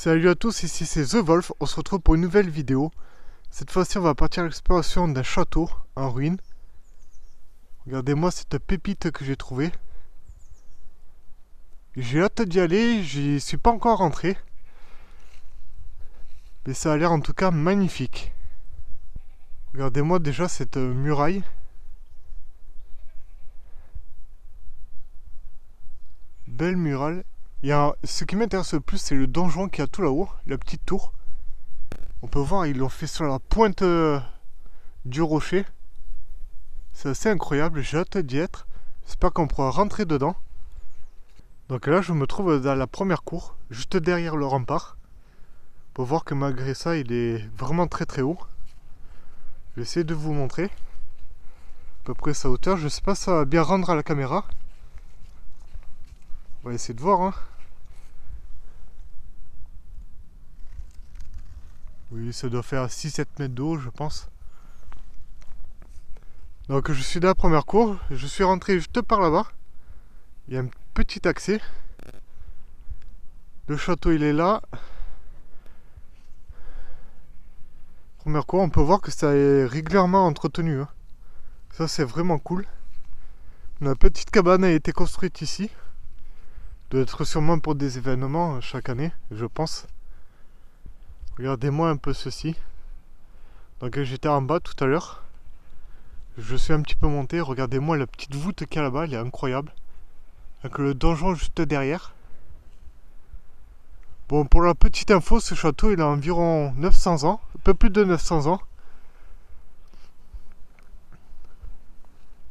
Salut à tous, ici c'est The Wolf, on se retrouve pour une nouvelle vidéo. Cette fois-ci on va partir à l'exploration d'un château en ruine. Regardez-moi cette pépite que j'ai trouvée. J'ai hâte d'y aller, j'y suis pas encore rentré. Mais ça a l'air en tout cas magnifique. Regardez-moi déjà cette muraille. Belle muraille. Ce qui m'intéresse le plus c'est le donjon qui a tout là-haut, la petite tour. On peut voir, ils l'ont fait sur la pointe du rocher. C'est assez incroyable, j'ai hâte d'y être. J'espère qu'on pourra rentrer dedans. Donc là, je me trouve dans la première cour, juste derrière le rempart. Pour voir que malgré ça, il est vraiment très très haut. Je vais essayer de vous montrer. À peu près sa hauteur. Je sais pas si ça va bien rendre à la caméra. On va essayer de voir. Hein. Oui, ça doit faire 6-7 mètres d'eau, je pense. Donc je suis dans la première cour. Je suis rentré juste par là-bas. Il y a un petit accès. Le château, il est là. Première cour, on peut voir que ça est régulièrement entretenu. Hein. Ça, c'est vraiment cool. Une petite cabane a été construite ici. Doit être sûrement pour des événements chaque année, je pense. Regardez-moi un peu ceci. Donc j'étais en bas tout à l'heure. Je suis un petit peu monté. Regardez-moi la petite voûte qu'il y a là-bas, elle est incroyable. Avec le donjon juste derrière. Bon, pour la petite info, ce château il a environ 900 ans. Un peu plus de 900 ans.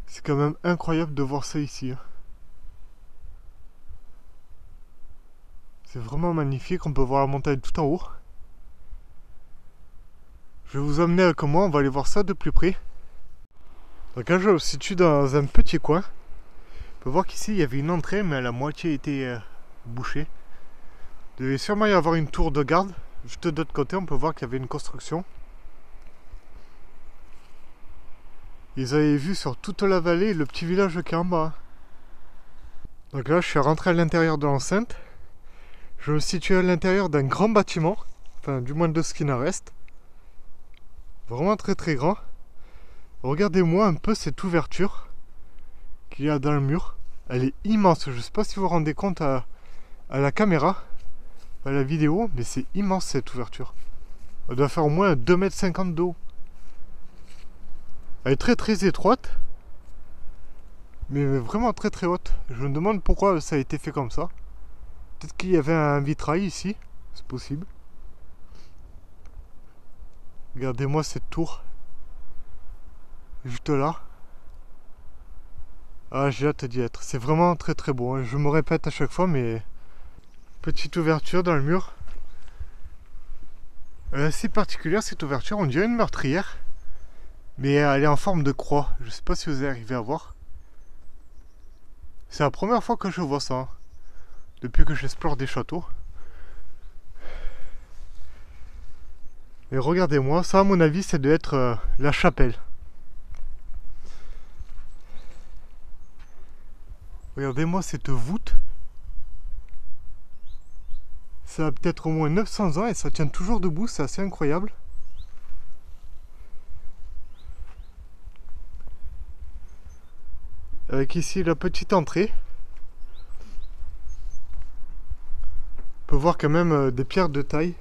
C'est quand même incroyable de voir ça ici. Hein. C'est vraiment magnifique. On peut voir la montagne tout en haut. Je vais vous emmener avec moi. On va aller voir ça de plus près. Donc là, je me situe dans un petit coin. On peut voir qu'ici, il y avait une entrée, mais elle a la moitié été bouchée. Il devait sûrement y avoir une tour de garde. Juste de l'autre côté, on peut voir qu'il y avait une construction. Ils avaient vu sur toute la vallée le petit village qui est en bas. Donc là, je suis rentré à l'intérieur de l'enceinte. Je me situe à l'intérieur d'un grand bâtiment. Enfin, du moins de ce qu'il en reste. Vraiment très très grand. Regardez-moi un peu cette ouverture qu'il y a dans le mur. Elle est immense. Je ne sais pas si vous vous rendez compte à la caméra, à la vidéo, mais c'est immense cette ouverture. Elle doit faire au moins 2,50 m d'eau. Elle est très très étroite, mais vraiment très très haute. Je me demande pourquoi ça a été fait comme ça. Peut-être qu'il y avait un vitrail ici, c'est possible. Regardez-moi cette tour. Juste là. Ah, j'ai hâte d'y être. C'est vraiment très très beau. Hein. Je me répète à chaque fois, mais... Petite ouverture dans le mur. Elle est assez particulière cette ouverture. On dirait une meurtrière. Mais elle est en forme de croix. Je sais pas si vous arrivez à voir. C'est la première fois que je vois ça. Hein. Depuis que j'explore des châteaux. Et regardez-moi. Ça, à mon avis, ça doit être la chapelle. Regardez-moi cette voûte. Ça a peut-être au moins 900 ans et ça tient toujours debout, c'est assez incroyable. Avec ici la petite entrée. On peut voir quand même des pierres de taille,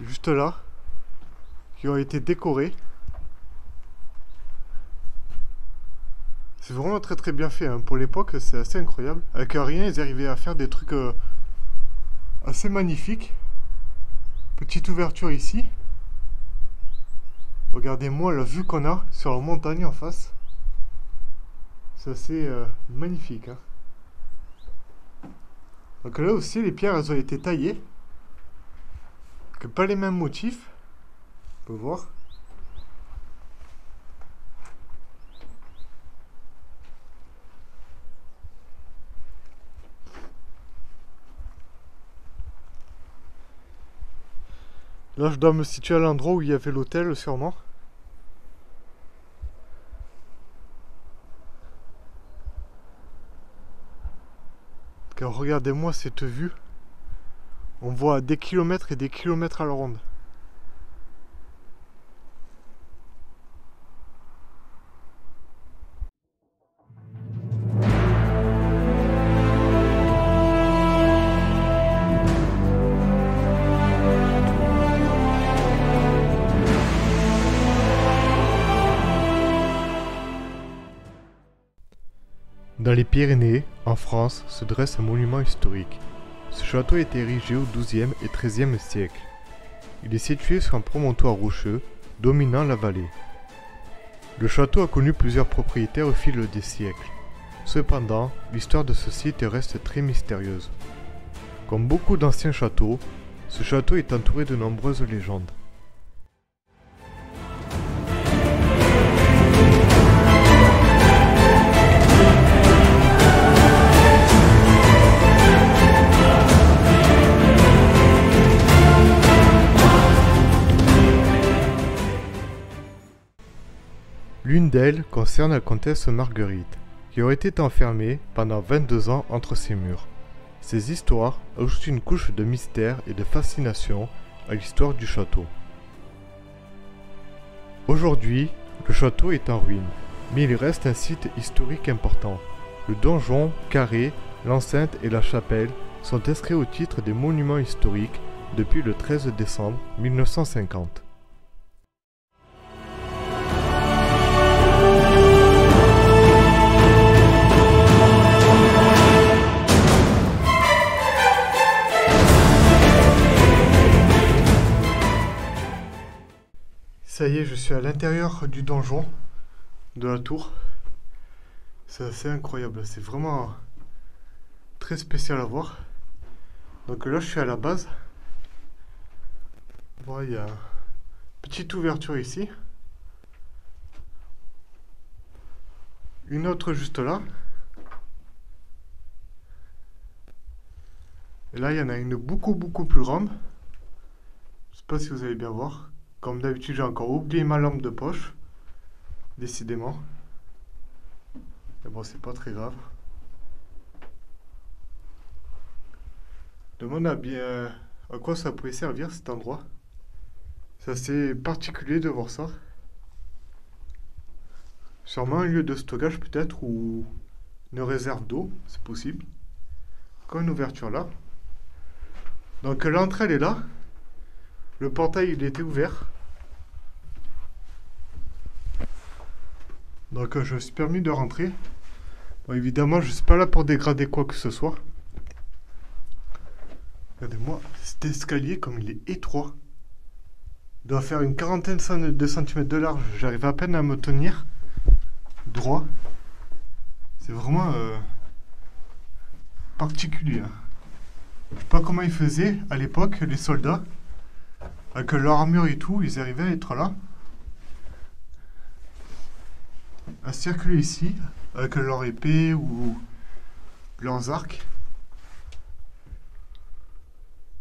juste là, qui ont été décorées. C'est vraiment très très bien fait, hein. Pour l'époque c'est assez incroyable. Avec rien ils arrivaient à faire des trucs assez magnifiques. Petite ouverture ici. Regardez-moi la vue qu'on a sur la montagne en face. C'est assez magnifique. Hein. Donc là aussi les pierres elles ont été taillées. Que pas les mêmes motifs. On peut voir. Là, je dois me situer à l'endroit où il y avait l'hôtel, sûrement. Car regardez-moi cette vue. On voit des kilomètres et des kilomètres à la ronde. Dans les Pyrénées, en France, se dresse un monument historique. Ce château a été érigé au XIIe et XIIIe siècle. Il est situé sur un promontoire rocheux, dominant la vallée. Le château a connu plusieurs propriétaires au fil des siècles. Cependant, l'histoire de ce site reste très mystérieuse. Comme beaucoup d'anciens châteaux, ce château est entouré de nombreuses légendes. L'une d'elles concerne la comtesse Marguerite, qui aurait été enfermée pendant 22 ans entre ses murs. Ces histoires ajoutent une couche de mystère et de fascination à l'histoire du château. Aujourd'hui, le château est en ruine, mais il reste un site historique important. Le donjon, carré, l'enceinte et la chapelle sont inscrits au titre des monuments historiques depuis le 13 décembre 1950. Ça y est, je suis à l'intérieur du donjon, de la tour. C'est assez incroyable, c'est vraiment très spécial à voir. Donc là, je suis à la base. Bon, il y a une petite ouverture ici. Une autre juste là. Et là, il y en a une beaucoup plus grande. Je sais pas si vous allez bien voir. Comme d'habitude, j'ai encore oublié ma lampe de poche. Décidément. Mais bon, c'est pas très grave. Je demande à quoi ça pouvait servir cet endroit. C'est assez particulier de voir ça. Sûrement un lieu de stockage peut-être ou une réserve d'eau, c'est possible. Encore une ouverture là. Donc l'entrée elle est là. Le portail il était ouvert. Donc je me suis permis de rentrer. Bon, évidemment je ne suis pas là pour dégrader quoi que ce soit. Regardez-moi cet escalier comme il est étroit. Il doit faire une quarantaine de centimètres de large. J'arrive à peine à me tenir droit. C'est vraiment particulier. Je sais pas comment ils faisaient à l'époque les soldats. Avec leur armure et tout, ils arrivaient à être là. À circuler ici, avec leur épée ou leurs arcs.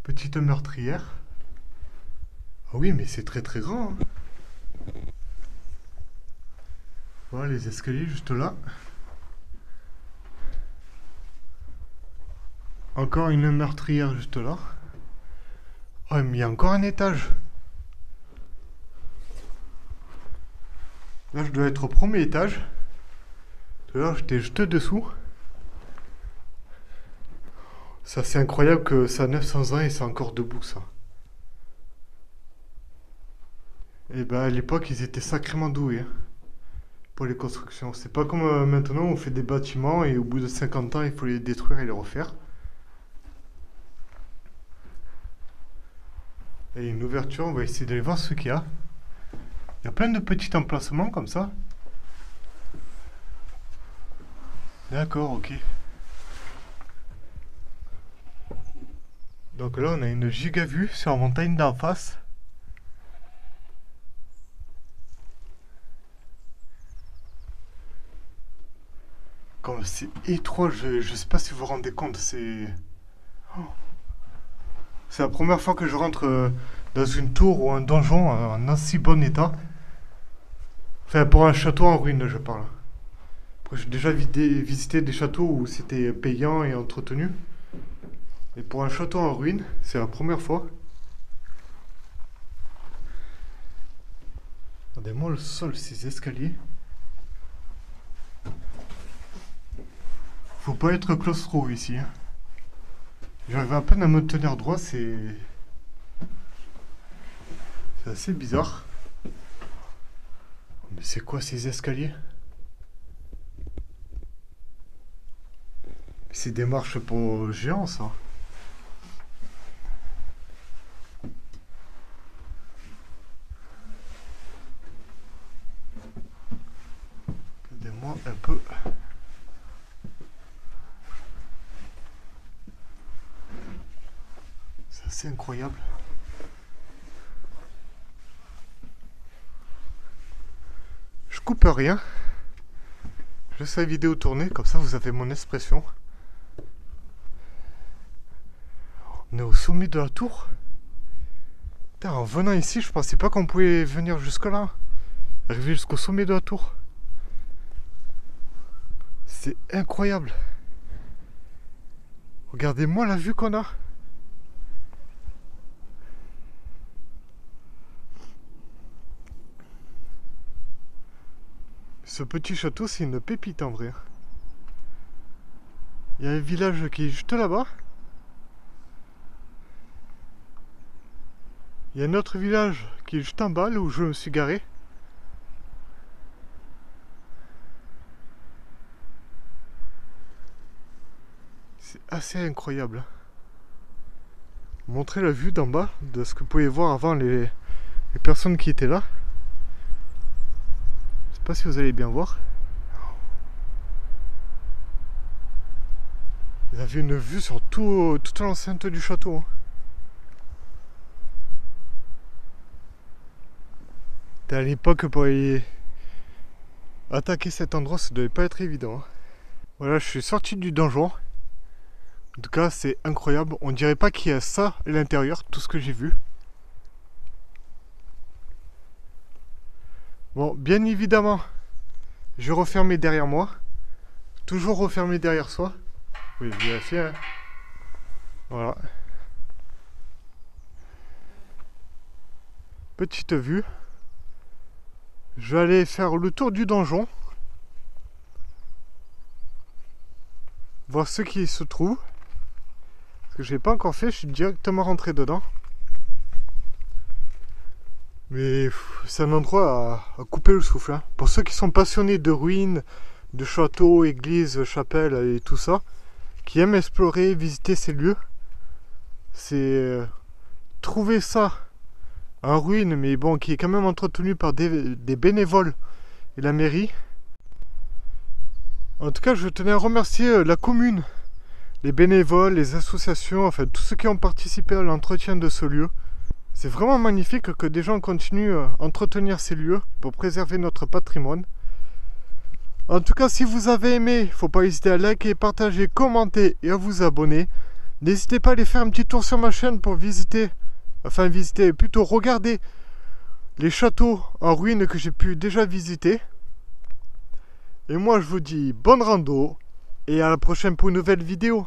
Petite meurtrière. Ah oui, mais c'est très grand. Hein. Voilà les escaliers juste là. Encore une meurtrière juste là. Oh, mais il y a encore un étage. Là, je dois être au premier étage. Tout à l'heure, j'étais juste dessous. Ça, c'est incroyable que ça a 900 ans et c'est encore debout, ça. Et ben, à l'époque, ils étaient sacrément doués pour les constructions. C'est pas comme maintenant, on fait des bâtiments et au bout de 50 ans, il faut les détruire et les refaire. Et une ouverture, on va essayer d'aller voir ce qu'il y a. Il y a plein de petits emplacements comme ça. D'accord, ok. Donc là, on a une giga vue sur la montagne d'en face. Comme c'est étroit, je sais pas si vous vous rendez compte, c'est... Oh. C'est la première fois que je rentre dans une tour ou un donjon en aussi bon état. Enfin, pour un château en ruine, je parle. J'ai déjà visité des châteaux où c'était payant et entretenu. Et pour un château en ruine, c'est la première fois. Regardez-moi le sol, ces escaliers. Faut pas être claustro ici. Hein. J'arrive à peine à me tenir droit, c'est assez bizarre. Mais c'est quoi ces escaliers? C'est des marches pour géants, ça. Regardez-moi un peu. C'est assez incroyable. Je coupe rien. Je laisse la vidéo tourner, comme ça vous avez mon expression. On est au sommet de la tour. Putain, en venant ici, je pensais pas qu'on pouvait venir jusque là. Arriver jusqu'au sommet de la tour. C'est incroyable. Regardez-moi la vue qu'on a. Ce petit château, c'est une pépite en vrai. Il y a un village qui est juste là-bas. Il y a un autre village qui est juste en bas, là où je me suis garé. C'est assez incroyable. Montrer la vue d'en bas de ce que vous pouvez voir avant les personnes qui étaient là. Je sais pas si vous allez bien voir. Vous avez une vue sur toute l'enceinte du château. Hein. À l'époque, pour aller attaquer cet endroit, ça devait pas être évident. Hein. Voilà, je suis sorti du donjon. En tout cas, c'est incroyable. On dirait pas qu'il y a ça à l'intérieur, tout ce que j'ai vu. Bon, bien évidemment, je refermais derrière moi. Toujours refermé derrière soi. Oui, vérifier. Hein. Voilà. Petite vue. Je vais aller faire le tour du donjon. Voir ce qui se trouve. Parce que je n'ai pas encore fait, je suis directement rentré dedans. Mais c'est un endroit à couper le souffle. Hein. Pour ceux qui sont passionnés de ruines, de châteaux, églises, chapelles et tout ça, qui aiment explorer, visiter ces lieux, c'est trouver ça en ruine, mais bon, qui est quand même entretenu par des bénévoles et la mairie. En tout cas, je tenais à remercier la commune, les bénévoles, les associations, enfin tous ceux qui ont participé à l'entretien de ce lieu. C'est vraiment magnifique que des gens continuent à entretenir ces lieux pour préserver notre patrimoine. En tout cas, si vous avez aimé, il ne faut pas hésiter à liker, partager, commenter et à vous abonner. N'hésitez pas à aller faire un petit tour sur ma chaîne pour plutôt regarder les châteaux en ruine que j'ai pu déjà visiter. Et moi, je vous dis bonne rando et à la prochaine pour une nouvelle vidéo.